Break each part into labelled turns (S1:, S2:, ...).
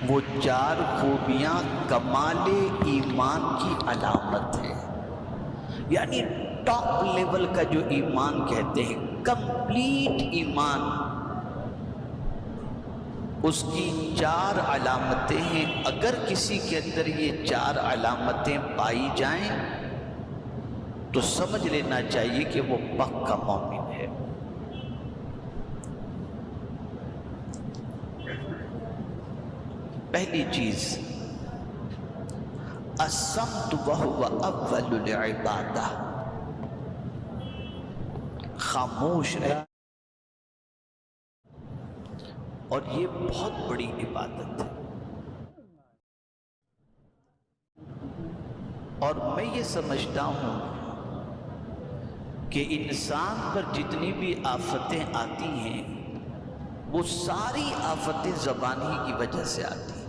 S1: وہ چار خوبیاں کمال ایمان کی علامت ہے، یعنی ٹاپ لیول کا جو ایمان کہتے ہیں، کمپلیٹ ایمان، اس کی چار علامتیں ہیں۔ اگر کسی کے اندر یہ چار علامتیں پائی جائیں تو سمجھ لینا چاہیے کہ وہ پکا مومن ہے۔ پہلی چیز، الصمت وہو اول العبادہ، خاموش رہے، اور یہ بہت بڑی عبادت ہے۔ اور میں یہ سمجھتا ہوں کہ انسان پر جتنی بھی آفتیں آتی ہیں وہ ساری آفتیں زبان ہی کی وجہ سے آتی ہیں۔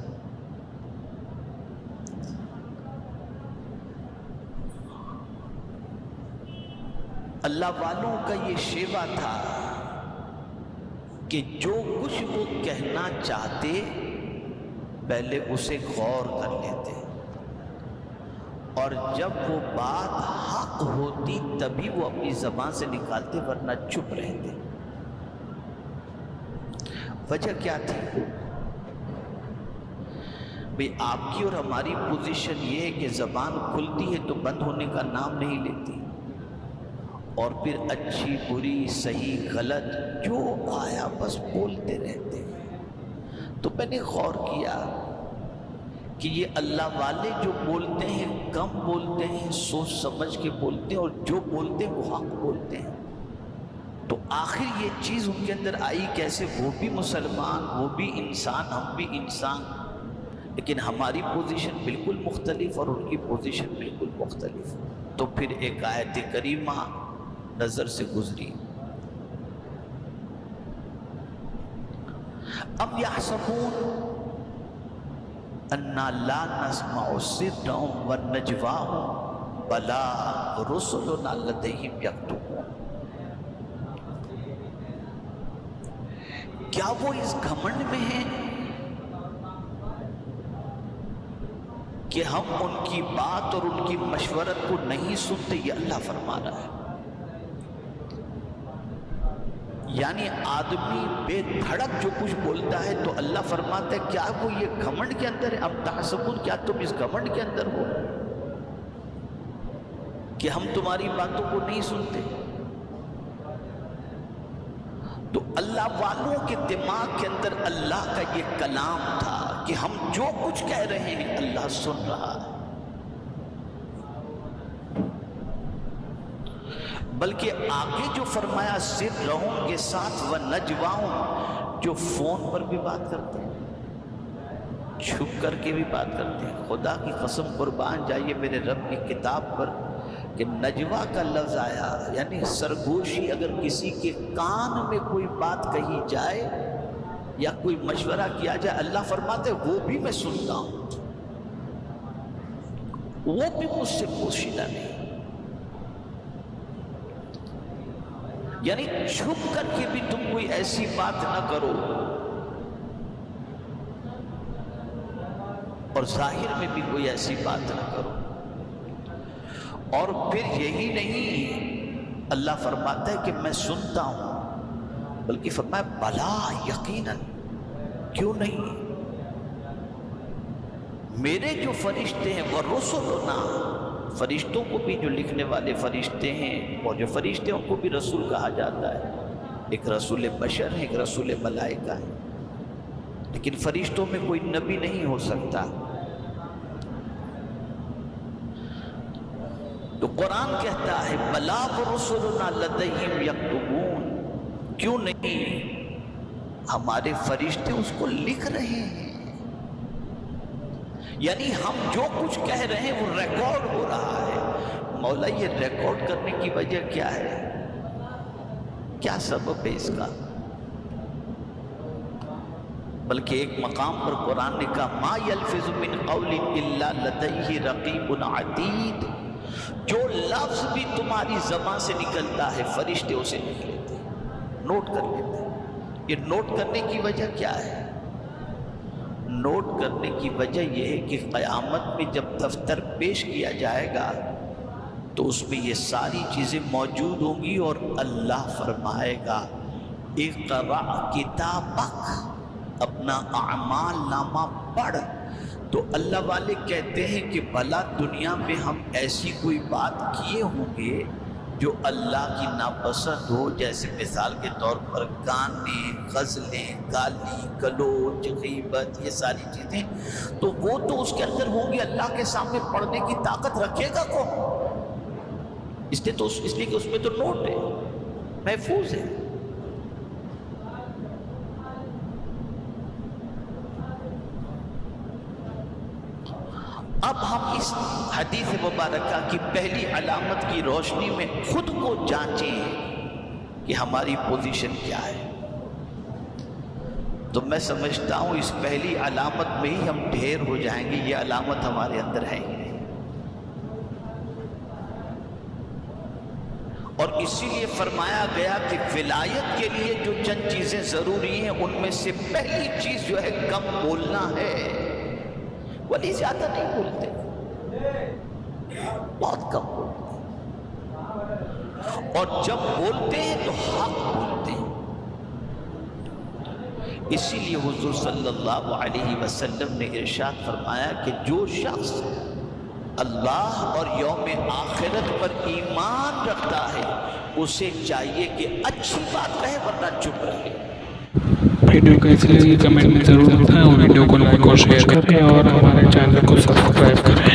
S1: اللہ والوں کا یہ شیوا تھا کہ جو کچھ وہ کہنا چاہتے پہلے اسے غور کر لیتے، اور جب وہ بات حق ہوتی تبھی وہ اپنی زبان سے نکالتے، ورنہ چپ رہتے۔ وجہ کیا تھی؟ بھئی آپ کی اور ہماری پوزیشن یہ ہے کہ زبان کھلتی ہے تو بند ہونے کا نام نہیں لیتی، اور پھر اچھی بری صحیح غلط جو آیا بس بولتے رہتے ہیں۔ تو میں نے غور کیا کہ یہ اللہ والے جو بولتے ہیں کم بولتے ہیں، سوچ سمجھ کے بولتے ہیں، اور جو بولتے ہیں وہ حق بولتے ہیں۔ تو آخر یہ چیز ان کے اندر آئی کیسے؟ وہ بھی مسلمان، وہ بھی انسان، ہم بھی انسان، لیکن ہماری پوزیشن بالکل مختلف اور ان کی پوزیشن بالکل مختلف۔ تو پھر ایک آیت کریمہ نظر سے گزری، ام یحسبون انا لا نسمع سرهم ونجواهم بلا رسلنا لدیہم یکتبون۔ کیا وہ اس گھمنڈ میں ہیں کہ ہم ان کی بات اور ان کی مشورت کو نہیں سنتے؟ یہ اللہ فرما رہا ہے۔ یعنی آدمی بے دھڑک جو کچھ بولتا ہے تو اللہ فرماتا ہے کیا وہ یہ گھمنڈ کے اندر ہے؟ اب تحسبون، کیا تم اس گھمنڈ کے اندر ہو کہ ہم تمہاری باتوں کو نہیں سنتے؟ تو اللہ والوں کے دماغ کے اندر اللہ کا یہ کلام تھا کہ ہم جو کچھ کہہ رہے ہیں اللہ سن رہا ہے، بلکہ آگے جو فرمایا سرہم کے ساتھ ونجواہم، جو فون پر بھی بات کرتے ہیں، چھپ کر کے بھی بات کرتے ہیں۔ خدا کی قسم قربان جائیے میرے رب کی کتاب پر کہ نجوا کا لفظ آیا، یعنی سرگوشی، اگر کسی کے کان میں کوئی بات کہی جائے یا کوئی مشورہ کیا جائے، اللہ فرماتے وہ بھی میں سنتا ہوں، وہ بھی مجھ سے پوشیدہ نہیں۔ یعنی چھپ کر کے بھی تم کوئی ایسی بات نہ کرو، اور ظاہر میں بھی کوئی ایسی بات نہ کرو۔ اور پھر یہی نہیں، اللہ فرماتا ہے کہ میں سنتا ہوں، بلکہ فرمایا بلا یقیناً، کیوں نہیں، میرے جو فرشتے ہیں وہ رسولنا، فرشتوں کو بھی جو لکھنے والے فرشتے ہیں، اور جو فرشتے ان کو بھی رسول کہا جاتا ہے، ایک رسول بشر ہے، ایک رسول ملائکہ ہے، لیکن فرشتوں میں کوئی نبی نہیں ہو سکتا۔ تو قرآن کہتا ہے بلا ورسلنا لدیہم یکتبون، کیوں نہیں، ہمارے فرشتے اس کو لکھ رہے ہیں، یعنی ہم جو کچھ کہہ رہے ہیں وہ ریکارڈ ہو رہا ہے۔ مولا یہ ریکارڈ کرنے کی وجہ کیا ہے؟ کیا سبب ہے اس کا؟ بلکہ ایک مقام پر قرآن نے کہا ما یلفظ من قول الا لدیہ رقیب عتید، جو لفظ بھی تمہاری زبان سے نکلتا ہے فرشتے اسے لکھ لیتے ہیں، نوٹ کر لیتے ہیں۔ یہ نوٹ کرنے کی وجہ کیا ہے؟ نوٹ کرنے کی وجہ یہ ہے کہ قیامت میں جب دفتر پیش کیا جائے گا تو اس میں یہ ساری چیزیں موجود ہوں گی، اور اللہ فرمائے گا اقرأ کتابک، اپنا اعمال نامہ پڑھ۔ تو اللہ والے کہتے ہیں کہ بھلا دنیا میں ہم ایسی کوئی بات کیے ہوں گے جو اللہ کی ناپسند ہو، جیسے مثال کے طور پر گانے، غزلیں، گالی گلوچ، غیبت، یہ ساری چیزیں، تو وہ تو اس کے اندر ہوں گی، اللہ کے سامنے پڑھنے کی طاقت رکھے گا کون؟ اس لیے کہ اس میں تو نوٹ ہے، محفوظ ہے۔ اب ہم اس حدیث مبارکہ کی پہلی علامت کی روشنی میں خود کو جانچیں کہ ہماری پوزیشن کیا ہے۔ تو میں سمجھتا ہوں اس پہلی علامت میں ہی ہم ڈھیر ہو جائیں گے، یہ علامت ہمارے اندر ہے ہی نہیں۔ اور اسی لیے فرمایا گیا کہ ولایت کے لیے جو چند چیزیں ضروری ہیں ان میں سے پہلی چیز جو ہے کم بولنا ہے۔ ولی زیادہ نہیں بولتے، بہت کم بولتے، اور جب بولتے ہیں تو حق بولتے ہیں۔ اسی لیے حضور صلی اللہ علیہ وسلم نے ارشاد فرمایا کہ جو شخص اللہ اور یوم آخرت پر ایمان رکھتا ہے اسے چاہیے کہ اچھی بات کہے ورنہ چپ رہے۔
S2: ویڈیو کیسی لگی کمنٹ میں ضرور بتائیں، اور ویڈیو کو لائک اور شیئر کریں، اور ہمارے چینل کو سبسکرائب کریں۔